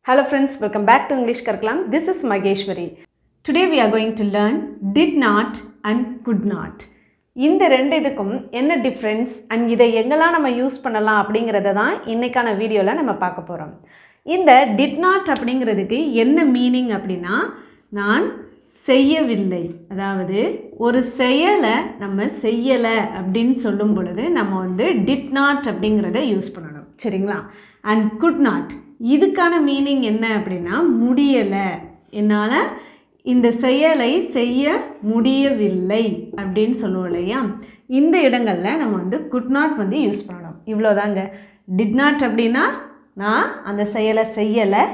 Hello friends, welcome back to English Karkalam. This is Mageshwari. Today we are going to learn did not and could not. இந்த ரெண்டு இதுக்கும் என்ன difference and இதை எங்கெல்லாம் நம்ம use பண்ணலாம் அப்படிங்கிறத தான் இன்றைக்கான வீடியோவில் நம்ம பார்க்க போகிறோம். இந்த did not அப்படிங்கிறதுக்கு என்ன மீனிங் அப்படின்னா நான் செய்யவில்லை, அதாவது ஒரு செயலை நம்ம செய்யலை அப்படின்னு சொல்லும் பொழுது நம்ம did not அப்படிங்கிறத யூஸ் பண்ணணும், சரிங்களா? அண்ட் could not இதுக்கான மீனிங் என்ன அப்படின்னா முடியலை, என்னால் இந்த செயலை செய்ய முடியவில்லை அப்படின்னு சொல்லுவோம் இல்லையா? இந்த இடங்களில் நம்ம could not யூஸ் பண்ணணும். இவ்வளோதாங்க. did not அப்படின்னா நான் அந்த செயலை செய்யலை,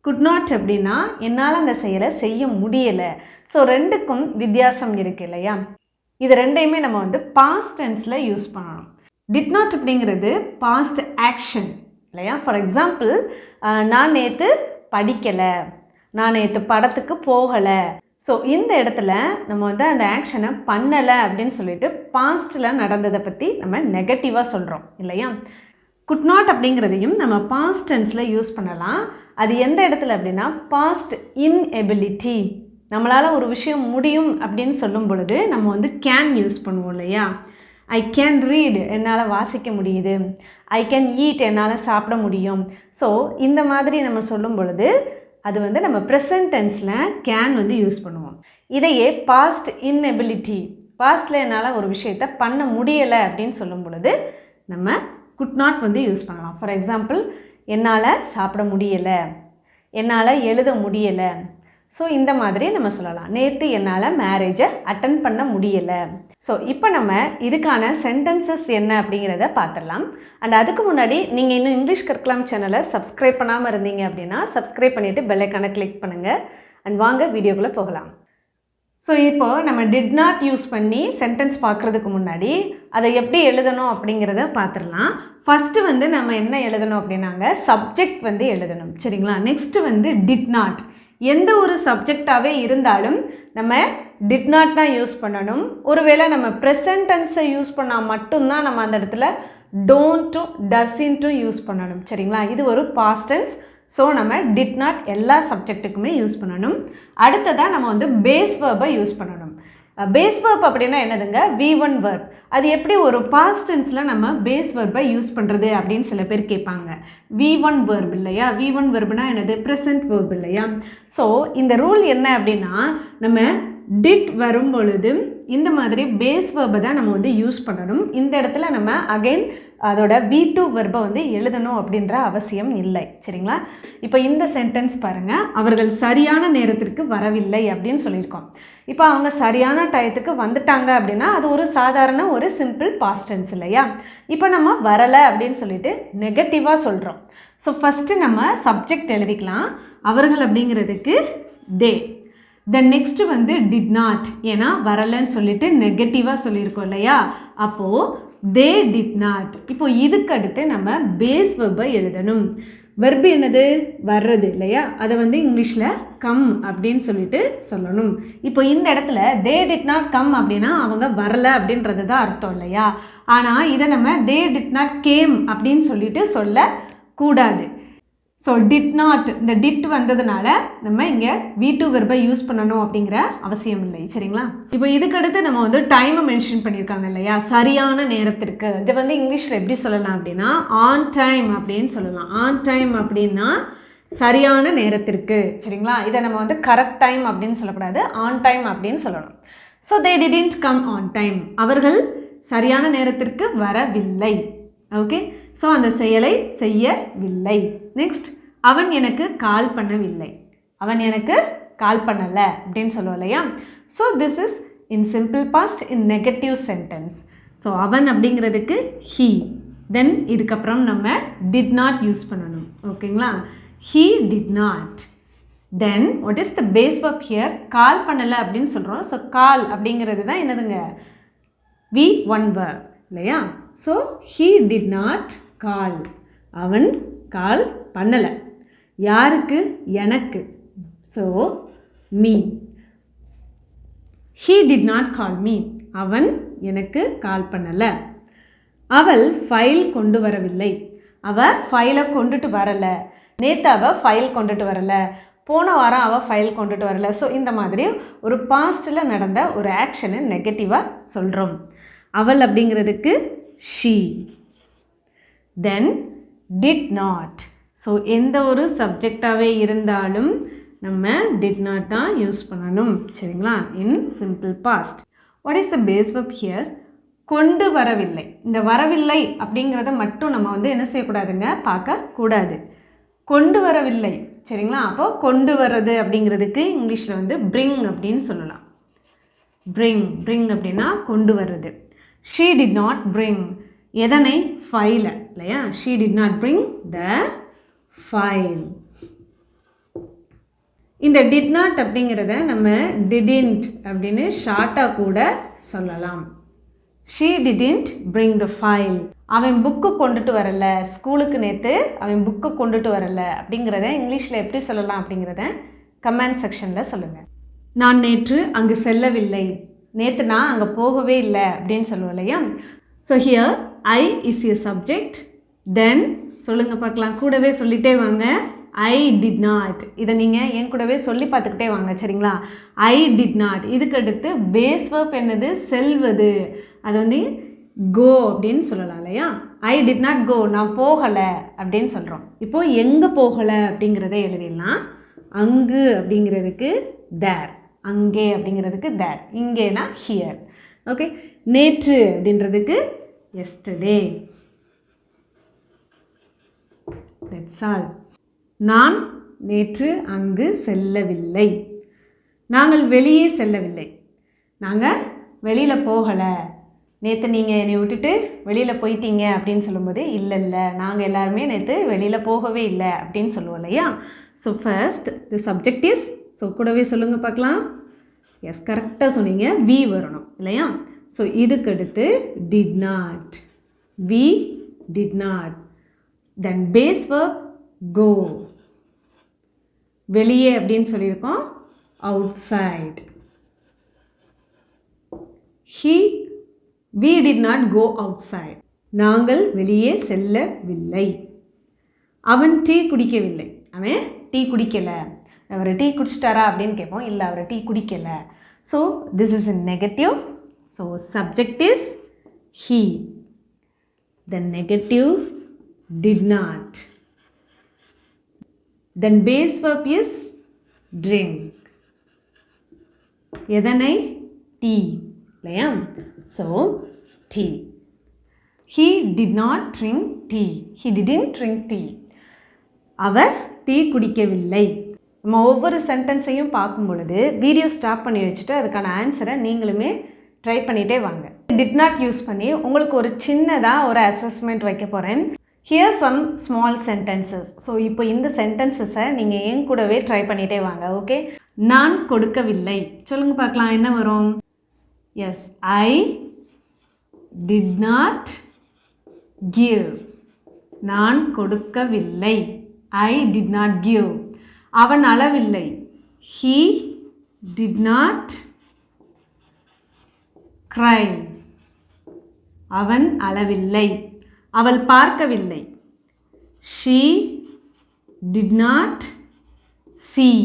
could not அப்படின்னா என்னால் அந்த செயலை செய்ய முடியலை. ஸோ ரெண்டுக்கும் வித்தியாசம் இருக்குது இல்லையா? இது ரெண்டையுமே நம்ம பாஸ்ட் டென்ஸில் யூஸ் பண்ணணும். did not அப்படிங்கிறது பாஸ்ட் ஆக்ஷன் இல்லையா? ஃபார் எக்ஸாம்பிள், நான் நேற்று படிக்கலை, நான் நேற்று படத்துக்கு போகலை. ஸோ இந்த இடத்துல நம்ம அந்த ஆக்ஷனை பண்ணலை அப்படின்னு சொல்லிட்டு பாஸ்ட்டில் நடந்ததை பற்றி நம்ம நெகட்டிவாக சொல்கிறோம் இல்லையா? could not அப்படிங்கிறதையும் நம்ம பாஸ்ட் டென்ஸில் யூஸ் பண்ணலாம். அது எந்த இடத்துல அப்படின்னா பாஸ்ட் இன்எபிலிட்டி, நம்மளால் ஒரு விஷயம் முடியும் அப்படின்னு சொல்லும் பொழுது நம்ம கேன் யூஸ் பண்ணுவோம் இல்லையா? ஐ கேன் ரீட், என்னால் வாசிக்க முடியுது. ஐ கேன் ஈட், என்னால் சாப்பிட முடியும். ஸோ இந்த மாதிரி நம்ம சொல்லும் பொழுது அது நம்ம ப்ரெசன்ட் டென்ஸில் கேன் யூஸ் பண்ணுவோம். இதையே பாஸ்ட் இன்எபிலிட்டி, பாஸ்ட்டில் என்னால் ஒரு விஷயத்தை பண்ண முடியலை அப்படின்னு சொல்லும் பொழுது நம்ம could not யூஸ் பண்ணலாம். ஃபார் எக்ஸாம்பிள், என்னால் சாப்பிட முடியலை, என்னால் எழுத முடியலை. ஸோ இந்த மாதிரி நம்ம சொல்லலாம். நேற்று என்னால் மேரேஜை அட்டன் பண்ண முடியலை. ஸோ இப்போ நம்ம இதுக்கான சென்டென்சஸ் என்ன அப்படிங்கிறத பார்த்துடலாம். அண்ட் அதுக்கு முன்னாடி நீங்கள் இன்னும் இங்கிலீஷ் கற்கலாம் சேனலை சப்ஸ்கிரைப் பண்ணாமல் இருந்தீங்க அப்படின்னா சப்ஸ்கிரைப் பண்ணிவிட்டு பெல் ஐக்கானை கிளிக் பண்ணுங்கள். அண்ட் வாங்க வீடியோக்குள்ளே போகலாம். ஸோ இப்போது நம்ம did not யூஸ் பண்ணி சென்டென்ஸ் பார்க்குறதுக்கு முன்னாடி அதை எப்படி எழுதணும் அப்படிங்கிறத பார்த்துடலாம். ஃபஸ்ட்டு நம்ம என்ன எழுதணும் அப்படின்னாங்க, சப்ஜெக்ட் எழுதணும், சரிங்களா? நெக்ஸ்ட்டு did not, எந்த ஒரு சப்ஜெக்டாகவே இருந்தாலும் நம்ம did not தான் யூஸ் பண்ணணும். ஒருவேளை நம்ம ப்ரெசன்ட் டென்ஸை யூஸ் பண்ணால் மட்டும்தான் நம்ம அந்த இடத்துல don't doesn't யூஸ் பண்ணணும், சரிங்களா? இது ஒரு பாஸ்ட் டென்ஸ். ஸோ நம்ம did not எல்லா சப்ஜெக்ட்டுக்குமே யூஸ் பண்ணணும். அடுத்ததாக நம்ம பேஸ் வேர்பை யூஸ் பண்ணணும். பேஸ் வேர்ப் அப்படின்னா என்னதுங்க? V1 verb. அது எப்படி ஒரு பாஸ்ட் டென்ஸில் நம்ம பேஸ் வேர்பை யூஸ் பண்ணுறது அப்படின்னு சில பேர் கேட்பாங்க. V1 வேர்ப் இல்லையா? V1 வேர்ப்னா என்னது? ப்ரெசன்ட் வேர்ப் இல்லையா? ஸோ இந்த ரூல் என்ன அப்படின்னா, நம்ம டிட் வரும் பொழுது இந்த மாதிரி பேஸ் வேர்பை தான் நம்ம யூஸ் பண்ணணும். இந்த இடத்துல நம்ம அகைன் அதோட V2 வேர்பை எழுதணும் அப்படின்ற அவசியம் இல்லை, சரிங்களா? இப்போ இந்த சென்டென்ஸ் பாருங்கள். அவர்கள் சரியான நேரத்திற்கு வரவில்லை அப்படின்னு சொல்லியிருக்கோம். இப்போ அவங்க சரியான டயத்துக்கு வந்துட்டாங்க அப்படின்னா அது ஒரு சாதாரண ஒரு சிம்பிள் பாஸ்ட் டென்ஸ் இல்லையா? இப்போ நம்ம வரலை அப்படின்னு சொல்லிட்டு நெகட்டிவாக சொல்கிறோம். ஸோ ஃபஸ்ட்டு நம்ம சப்ஜெக்ட் எழுதிக்கலாம். அவர்கள் அப்படிங்கிறதுக்கு தே. தென் நெக்ஸ்ட்டு did not, ஏன்னா வரலைன்னு சொல்லிட்டு நெகட்டிவாக சொல்லியிருக்கோம் இல்லையா? அப்போது தே did not. இப்போ இதுக்கு அடுத்து நம்ம பேஸ் வெர்பை எழுதணும். வெர்பு என்னது? வர்றது இல்லையா? அதை இங்கிலீஷில் கம் அப்படின்னு சொல்லிட்டு சொல்லணும். இப்போ இந்த இடத்துல தே did not come அப்படின்னா அவங்க வரலை அப்படின்றது தான் அர்த்தம் இல்லையா? ஆனால் இதை நம்ம தே did not came அப்படின்னு சொல்லிட்டு சொல்லக்கூடாது. ஸோ did not, இந்த டிட் வந்ததுனால நம்ம இங்கே V2 வெர்பை யூஸ் பண்ணணும் அப்படிங்கிற அவசியம் இல்லை, சரிங்களா? இப்போ இதுக்கடுத்து நம்ம டைமை மென்ஷன் பண்ணியிருக்காங்க இல்லையா? சரியான நேரத்திற்கு. இது இங்கிலீஷில் எப்படி சொல்லலாம் அப்படின்னா ஆன் டைம் அப்படின்னு சொல்லலாம். ஆன் டைம் அப்படின்னா சரியான நேரத்திற்கு, சரிங்களா? இதை நம்ம கரெக்ட் டைம் அப்படின்னு சொல்லக்கூடாது, ஆன் டைம் அப்படின்னு சொல்லணும். So they didn't come on time. அவர்கள் சரியான நேரத்திற்கு வரவில்லை. ஓகே, ஸோ அந்த செயலை செய்யவில்லை. நெக்ஸ்ட், அவன் எனக்கு கால் பண்ணவில்லை, அவன் எனக்கு கால் பண்ணலை அப்படின்னு சொல்லுவோம் இல்லையா? So this is in simple past in negative sentence. So அவன் அப்படிங்கிறதுக்கு he. தென் இதுக்கப்புறம் நம்ம did not யூஸ் பண்ணணும், ஓகேங்களா? he did not. Then what is the base verb here? Call பண்ணலை அப்படின்னு சொல்கிறோம். ஸோ கால் அப்படிங்கிறது தான் என்னதுங்க? V1 verb இல்லையா? So he did not call. அவன் கால் பண்ணலை. யாருக்கு? எனக்கு. So me. he did not call me. அவன் எனக்கு கால் பண்ணலை. அவள் ஃபைல் கொண்டு வரவில்லை. அவள் ஃபைலை கொண்டுட்டு வரலை. நேற்று அவள் ஃபைல் கொண்டுட்டு வரலை, போன வாரம் அவள் ஃபைல் கொண்டுட்டு வரல. ஸோ இந்த மாதிரி ஒரு பாஸ்ட்டில் நடந்த ஒரு ஆக்ஷனை நெகட்டிவாக சொல்கிறோம். அவள் அப்படிங்கிறதுக்கு she. Then did not. So எந்த ஒரு சப்ஜெக்டாகவே இருந்தாலும் நம்ம டிட் நாட் தான் யூஸ் பண்ணணும், சரிங்களா, in simple past. What is the base verb here? கொண்டு வரவில்லை. இந்த வரவில்லை அப்படிங்கிறத மட்டும் நம்ம வந்து என்ன செய்யக்கூடாதுங்க, பார்க்கக்கூடாது. கொண்டு வரவில்லை, சரிங்களா. அப்போது கொண்டு வர்றது அப்படிங்கிறதுக்கு இங்கிலீஷில் வந்து பிரிங் அப்படின்னு சொல்லலாம். பிரிங் அப்படின்னா கொண்டு வர்றது. ஷீ டிட் நாட் பிரிங் எதனை? ஃபைலை, இல்லையா. She did not bring the file. இந்த டிட் நாட் அப்படிங்கிறத நம்ம டிடின்ட் அப்படின்னு ஷார்ட்டாக கூட சொல்லலாம். She didn't bring the file. அவன் புக்கு கொண்டுட்டு வரலை, ஸ்கூலுக்கு நேற்று அவன் புக்கு கொண்டுட்டு வரலை அப்படிங்கிறத இங்கிலீஷில் எப்படி சொல்லலாம் அப்படிங்கிறத கமெண்ட் செக்ஷனில் சொல்லுங்கள். நான் நேற்று அங்கு செல்லவில்லை, நேற்று நான் அங்கே போகவே இல்லை அப்படின்னு சொல்லுவோம், இல்லையா. So here I is a subject. Then சொல்லுங்கள் பார்க்கலாம், கூடவே சொல்லிகிட்டே வாங்க. I did not. இதை நீங்கள் என் கூடவே சொல்லி பார்த்துக்கிட்டே வாங்க, சரிங்களா. I did not. இதுக்கு அடுத்து பேஸ் வெர்ப் என்னது? செல்வது. அது வந்து கோ அப்படின்னு சொல்லலாம், இல்லையா. ஐ டிட் நாட் கோ, நான் போகலை அப்படின்னு சொல்கிறோம். இப்போது எங்கே போகலை அப்படிங்கிறத எழுதிடலாம். அங்கு அப்படிங்கிறதுக்கு தேர், அங்கே அப்படிங்கிறதுக்கு தேர், இங்கேனா ஹியர். ஓகே. நேற்று அப்படின்றதுக்கு எஸ்டர்டே. That's all. நான் நேற்று அங்கு செல்லவில்லை. நாங்கள் வெளியே செல்லவில்லை. நாங்கள் வெளியில் போகலை. நேற்று நீங்கள் என்னை விட்டுட்டு வெளியில் போயிட்டீங்க அப்படின்னு சொல்லும்போது இல்லை நாங்கள் எல்லாருமே நேற்று வெளியில் போகவே இல்லை அப்படின்னு சொல்லுவோம், இல்லையா. So first the subject is. So கூடவே சொல்லுங்கள் பார்க்கலாம். எஸ், கரெக்டாக சொன்னீங்க. வி வரணும், இல்லையா. ஸோ இதுக்கு அடுத்து did not. We did not. Then base verb go. வெளியே அப்படின்னு சொல்லியிருக்கோம். Outside. We did not go outside. நாங்கள் வெளியே செல்லவில்லை. அவன் டீ குடிக்கவில்லை. அவன் டீ குடிக்கலை. அவர் டீ குடிச்சிட்டாரா அப்படின்னு கேட்போம். இல்லை, அவர் டீ குடிக்கலை. So this is a negative. So subject is he. The negative did not. Then base verb is drink. எதனை? டீ, இல்லையா. So tea. He did not drink tea. He didn't drink tea. அவர் tea குடிக்கவில்லை. நம்ம ஒவ்வொரு சென்டென்ஸையும் பார்க்கும் பொழுது video stop பண்ணி வச்சுட்டு அதுக்கான ஆன்சரை நீங்களுமே ட்ரை பண்ணிகிட்டே வாங்க. டிட் நாட் யூஸ் பண்ணி உங்களுக்கு ஒரு சின்னதாக ஒரு அசஸ்மெண்ட் வைக்க போகிறேன். Here some small sentences. So இப்போ இந்த சென்டென்சஸை நீங்கள் என் கூடவே ட்ரை பண்ணிகிட்டே வாங்க. ஓகே. நான் கொடுக்கவில்லை. சொல்லுங்கள் பார்க்கலாம், என்ன வரும்? Yes, I did not give. நான் கொடுக்கவில்லை. I did not give. அவன் அளவில்லை. He did not cry. அவன் அளவில்லை. அவள் பார்க்கவில்லை. She did not see.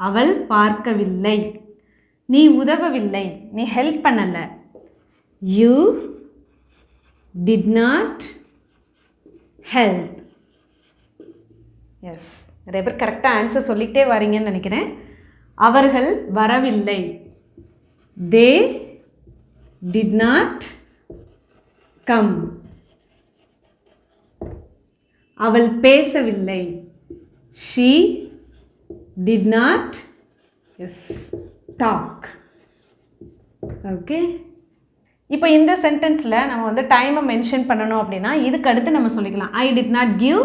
அவள் பார்க்கவில்லை. நீ உதவவில்லை. நீ ஹெல்ப் பண்ணலை. You did not help. Yes, நிறைய பேர் கரெக்டாக ஆன்சர் சொல்லிக்கிட்டே வரீங்கன்னு நினைக்கிறேன். அவர்கள் வரவில்லை. They did not come. அவள் பேசவில்லை. She did not talk. Okay. இப்போ இந்த சென்டென்ஸில் நம்ம வந்து டைமை மென்ஷன் பண்ணணும் அப்படின்னா இதுக்கு அடுத்து நம்ம சொல்லிக்கலாம். I did not give.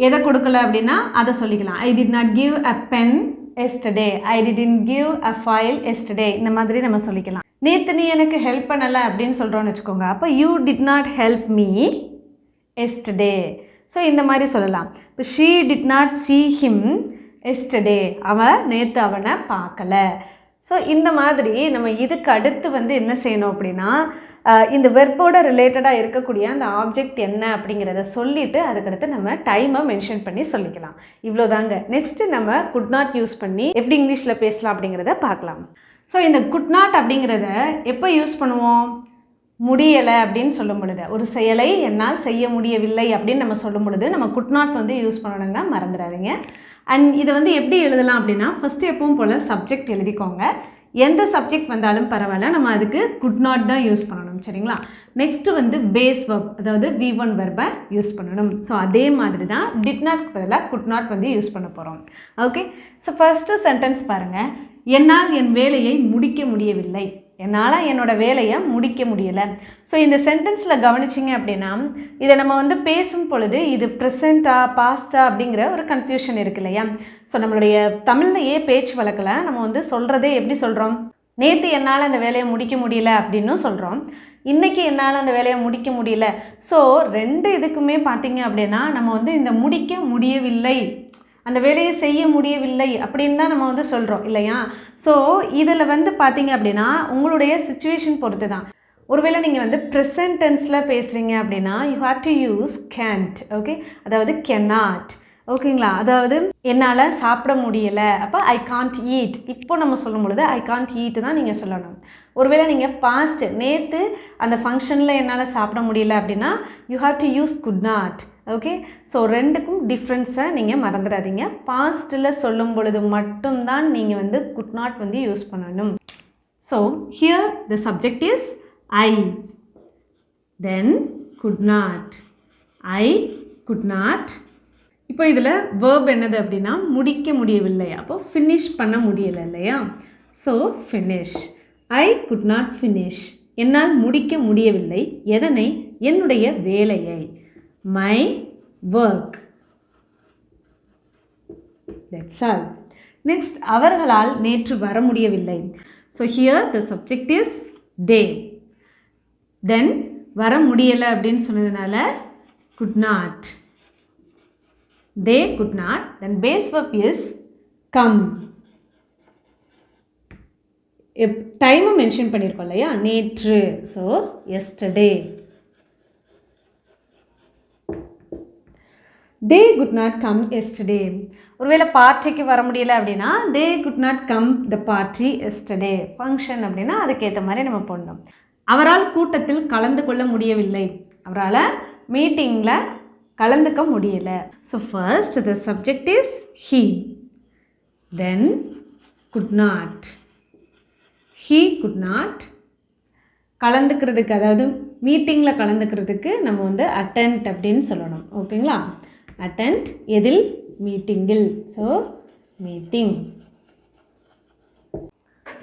எதை கொடுக்கல அப்படின்னா அதை சொல்லிக்கலாம். I did not give a pen yesterday. I didn't give a file yesterday. இந்த மாதிரி நம்ம சொல்லிக்கலாம். நேற்று நீ எனக்கு ஹெல்ப் பண்ணலை அப்படின்னு சொல்கிறோன்னு வச்சுக்கோங்க. அப்போ you did not help me yesterday. So இந்த மாதிரி சொல்லலாம். இப்போ she did not see him yesterday. அவன் நேற்று அவனை பார்க்கலை. ஸோ இந்த மாதிரி நம்ம இதுக்கு அடுத்து வந்து என்ன செய்யணும் அப்படின்னா இந்த வெர்போட ரிலேட்டடாக இருக்கக்கூடிய அந்த ஆப்ஜெக்ட் என்ன அப்படிங்கிறத சொல்லிவிட்டு அதுக்கடுத்து நம்ம டைமை மென்ஷன் பண்ணி சொல்லிக்கலாம். இவ்வளோதாங்க. நெக்ஸ்ட்டு நம்ம குட் நாட் யூஸ் பண்ணி எப்படி இங்கிலீஷில் பேசலாம் அப்படிங்கிறத பார்க்கலாம். ஸோ இந்த குட் நாட் அப்படிங்கிறத எப்போ யூஸ் பண்ணுவோம்? முடியலை அப்படின்னு சொல்லும் பொழுது, ஒரு செயலை என்னால் செய்ய முடியவில்லை அப்படின்னு நம்ம சொல்லும் பொழுது நம்ம குட் நாட் வந்து யூஸ் பண்ணணுங்க, மறந்துடாதீங்க. அண்ட் இதை வந்து எப்படி எழுதலாம் அப்படின்னா, ஃபஸ்ட்டு எப்பவும் போல் சப்ஜெக்ட் எழுதிக்கோங்க. எந்த சப்ஜெக்ட் வந்தாலும் பரவாயில்ல, நம்ம அதுக்கு குட் நாட் தான் யூஸ் பண்ணணும், சரிங்களா? நெக்ஸ்ட்டு வந்து பேஸ் வெர்ப், அதாவது V1 வெர்பை யூஸ் பண்ணணும். ஸோ அதே மாதிரி தான் டிட் நாட்க்கு பதிலாக குட் நாட் வந்து யூஸ் பண்ண போகிறோம். ஓகே, ஸோ ஃபஸ்ட்டு சென்டென்ஸ் பாருங்கள். என்னால் என் வேலையை முடிக்க முடியவில்லை. என்னால் என்னோடய வேலையை முடிக்க முடியலை. ஸோ இந்த சென்டென்ஸில் கவனிச்சிங்க அப்படின்னா, இதை நம்ம வந்து பேசும் பொழுது இது ப்ரெசண்ட்டா பாஸ்டா அப்படிங்கிற ஒரு கன்ஃபியூஷன் இருக்கு இல்லையா? ஸோ நம்மளுடைய தமிழ்லையே பேச்சு வழக்கில் நம்ம வந்து சொல்கிறதே எப்படி சொல்கிறோம்? நேற்று என்னால் அந்த வேலையை முடிக்க முடியல அப்படின்னு சொல்கிறோம். இன்றைக்கி என்னால் அந்த வேலையை முடிக்க முடியல. ஸோ ரெண்டு இதுக்குமே பார்த்திங்க அப்படின்னா நம்ம வந்து இந்த முடிக்க முடியவில்லை, அந்த வேலையை செய்ய முடியவில்லை அப்படின்னு தான் நம்ம வந்து சொல்கிறோம் இல்லையா? ஸோ இதில் வந்து பார்த்திங்க அப்படின்னா உங்களுடைய சிச்சுவேஷன் பொறுத்து தான். ஒருவேளை நீங்கள் வந்து ப்ரெசன்ட் டென்ஸில் பேசுகிறீங்க அப்படின்னா you have to use Gantt. Okay, அதாவது cannot. ஓகேங்களா? அதாவது என்னால் சாப்பிட முடியலை, அப்போ ஐ காண்ட் ஈட். இப்போ நம்ம சொல்லும் பொழுது ஐ காண்ட் ஈட் தான் நீங்கள் சொல்லணும். ஒருவேளை நீங்கள் பாஸ்ட், நேற்று அந்த ஃபங்க்ஷனில் என்னால் சாப்பிட முடியல அப்படின்னா you have to use could not. Okay, so ரெண்டுக்கும் டிஃப்ரென்ஸை நீங்கள் மறந்துடாதீங்க. பாஸ்ட்டில் சொல்லும் பொழுது மட்டும்தான் நீங்கள் வந்து குட் நாட் வந்து யூஸ் பண்ணணும். So here the subject is I, then could not, I could not. இப்போ இதில் வேர்ப் என்னது அப்படின்னா முடிக்க முடியவில்லை, அப்போ ஃபினிஷ் பண்ண முடியலை இல்லையா? So finish. I could not finish. என்னால் முடிக்க முடியவில்லை. எதனை? என்னுடைய வேலையை. My work. That's all. Next, அவர்களால் நேற்று வர முடியவில்லை. So here the subject is they. Then வர முடியலை அப்படின்னு சொன்னதுனால could not, they could not. Then base verb is come. டைமை மென்ஷன் பண்ணியிருக்கோம் இல்லையா? நேற்று. So yesterday. they could not come yesterday. ஒருவேளை பார்ட்டிக்கு வர முடியல அப்படின்னா they could not come the party yesterday. Function அப்படின்னா அதுக்கேற்ற மாதிரி நம்ம போடணும். அவரால் கூட்டத்தில் கலந்து கொள்ள முடியவில்லை. அவரால் மீட்டிங்கில் கலந்துக்க முடியல. So first the subject is he, then could not. he could not. கலந்துக்கிறதுக்கு, அதாவது மீட்டிங்கில் கலந்துக்கிறதுக்கு நம்ம வந்து attend அப்படின்னு சொல்லணும். ஓகேங்களா? attend எதில்? மீட்டிங்கில். So meeting.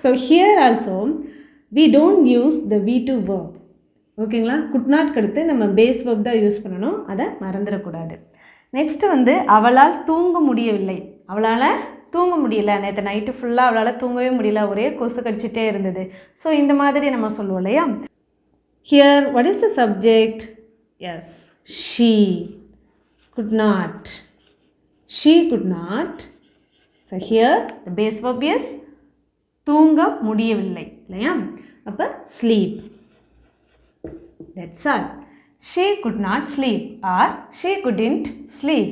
So here also we don't use the V2 verb. ஓகேங்களா? குட் நாட்க்கு அடுத்து நம்ம பேஸ் வெர்ப் தான் யூஸ் பண்ணணும், அதை மறந்துடக்கூடாது. நெக்ஸ்ட்டு வந்து அவளால் தூங்க முடியவில்லை. அவளால் தூங்க முடியல, நேற்று நைட்டு ஃபுல்லாக அவளால் தூங்கவே முடியல, ஒரே கொசு கடிச்சிட்டே இருந்தது. ஸோ இந்த மாதிரி நம்ம சொல்லுவோம் இல்லையா? Here what is the subject? Yes, she could not. She could not. So here the base verb is தூங்க முடியவில்லை இல்லையா? அப்போ sleep. That's all. She could not sleep or she couldn't sleep.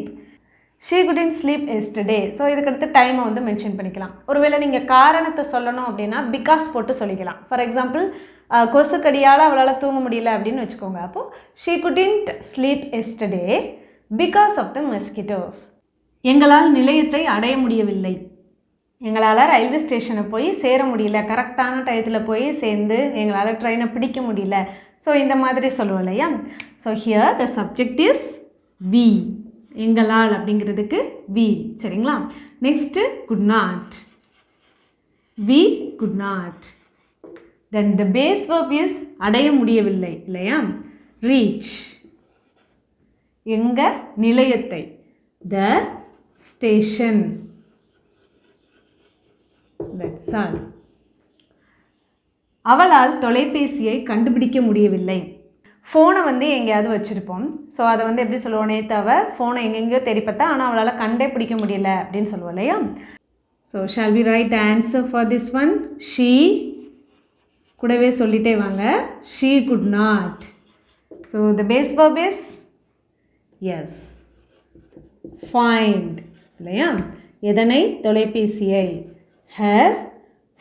She couldn't sleep yesterday. So இதுக்கடுத்து டைமை வந்து mention பண்ணிக்கலாம். ஒருவேளை நீங்கள் காரணத்தை சொல்லணும் அப்படின்னா பிகாஸ் போட்டு சொல்லிக்கலாம். ஃபார் எக்ஸாம்பிள், கொசு கடியால் அவளால் தூங்க முடியல அப்படின்னு வச்சுக்கோங்க. அப்போது she couldn't sleep yesterday because of the mosquitoes. எங்களால் நிலையத்தை அடைய முடியவில்லை. எங்களால் ரயில்வே ஸ்டேஷனை போய் சேர முடியல, கரெக்டான டயத்தில் போய் சேர்ந்து எங்களால் ட்ரெயினை பிடிக்க முடியல. ஸோ இந்த மாதிரி சொல்லுவோம் இல்லையா? So here the subject is we. எங்களால் அப்படிங்கிறதுக்கு வி. சரிங்களா? Next could not. We could not. Then the base verb is அடைய முடியவில்லை இல்லையா? ரீச். எங்கள் நிலையத்தை. The station. That's all. அவளால் தொலைபேசியை கண்டுபிடிக்க முடியவில்லை. ஃபோனை வந்து எங்கேயாவது வச்சுருப்போம். ஸோ அதை வந்து எப்படி சொல்லுவோம்? நேற்று அவள் ஃபோனை எங்கெங்கேயோ தேடி பார்த்தா, ஆனால் அவளால் கண்டே பிடிக்க முடியல அப்படின்னு சொல்லுவோம் இல்லையா? So shall we write the answer for this one? She கூடவே சொல்லிட்டே வாங்க. She could not. So the base verb is yes. Find. இல்லையா? எதனை? தொலைபேசியை. Her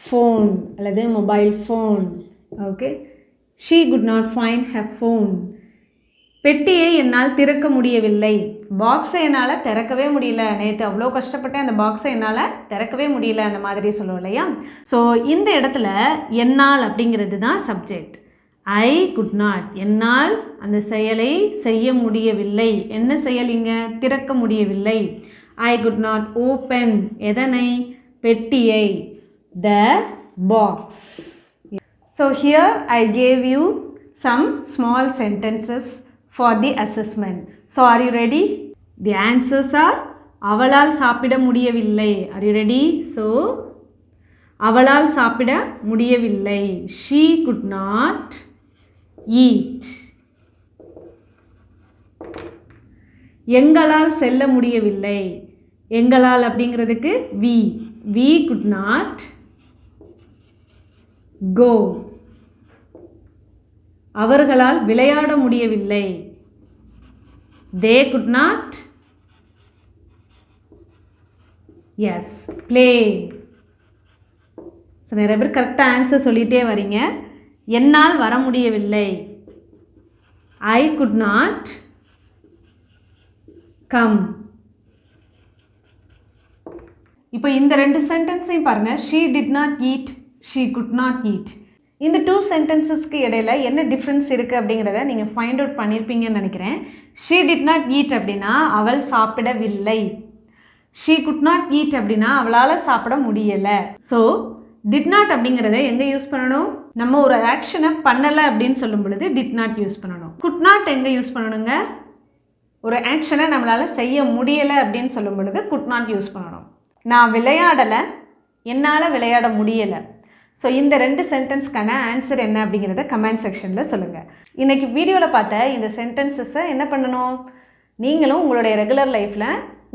phone அல்லது mobile phone. Okay. She could not find her phone. பெட்டியை என்னால் திறக்க முடியவில்லை. பாக்ஸை என்னால் திறக்கவே முடியல. நேற்று அவ்வளோ கஷ்டப்பட்டேன், அந்த பாக்ஸை என்னால் திறக்கவே முடியல, அந்த மாதிரி சொல்லுவோம் இல்லையா? ஸோ இந்த இடத்துல என்னால் அப்படிங்கிறது தான் சப்ஜெக்ட். ஐ குட் நாட், என்னால் அந்த செயலை செய்ய முடியவில்லை. என்ன செயல் இங்கே? திறக்க முடியவில்லை. ஐ குட் நாட் ஓப்பன், எதனை? பெட்டியை. The box. So here I gave you some small sentences for the assessment. So are you ready? The answers are அவளால் சாப்பிட முடியவில்லை. Are you ready? So அவளால் சாப்பிட முடியவில்லை. She could not eat. எங்களால் செல்ல முடியவில்லை. எங்களால் அப்படிங்கிறதுக்கு we could not go. அவர்களால் விளையாட முடியவில்லை. They could not play. So நிறைய பேர் கரெக்டாக ஆன்சர் சொல்லிகிட்டே வரீங்க. என்னால் வர முடியவில்லை. I could not come. இப்போ இந்த ரெண்டு சென்டென்ஸையும் பாருங்கள். She did not eat, she could not eat. இந்த 2 சென்டென்சஸ்க்கு இடையில என்ன டிஃப்ரென்ஸ் இருக்குது அப்படிங்கிறத நீங்கள் ஃபைண்ட் அவுட் பண்ணியிருப்பீங்கன்னு நினைக்கிறேன். ஷீ டிட் நாட் ஈட் அப்படின்னா அவள் சாப்பிடவில்லை. ஷீ குட் நாட் ஈட் அப்படின்னா அவளால் சாப்பிட முடியலை. ஸோ டிட் நாட் அப்படிங்கிறத எங்கே யூஸ் பண்ணணும்? நம்ம ஒரு ஆக்ஷனை பண்ணலை அப்படின்னு சொல்லும் பொழுது டிட் நாட் யூஸ் பண்ணணும். குட் நாட் எங்கே யூஸ் பண்ணணுங்க? ஒரு ஆக்ஷனை நம்மளால் செய்ய முடியலை அப்படின்னு சொல்லும் பொழுது குட் நாட் யூஸ் பண்ணணும். நான் விளையாடலை, என்னால் விளையாட முடியலை. ஸோ இந்த 2 சென்டென்ஸ்க்கான ஆன்சர் என்ன அப்படிங்கிறத கமெண்ட் செக்ஷனில் சொல்லுங்கள். இன்றைக்கி வீடியோவில் பார்த்த இந்த சென்டென்சஸை என்ன பண்ணணும்? நீங்களும் உங்களுடைய ரெகுலர் லைஃப்பில்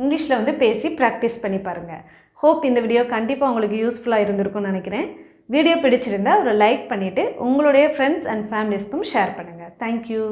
இங்கிலீஷில் பேசி ப்ராக்டிஸ் பண்ணி பாருங்கள். ஹோப் இந்த வீடியோ கண்டிப்பாக உங்களுக்கு யூஸ்ஃபுல்லாக இருந்திருக்கும்னு நினைக்கிறேன். வீடியோ பிடிச்சிருந்தால் ஒரு லைக் பண்ணிவிட்டு உங்களுடைய ஃப்ரெண்ட்ஸ் அண்ட் ஃபேமிலிஸ்க்கும் ஷேர் பண்ணுங்கள். தேங்க்யூ.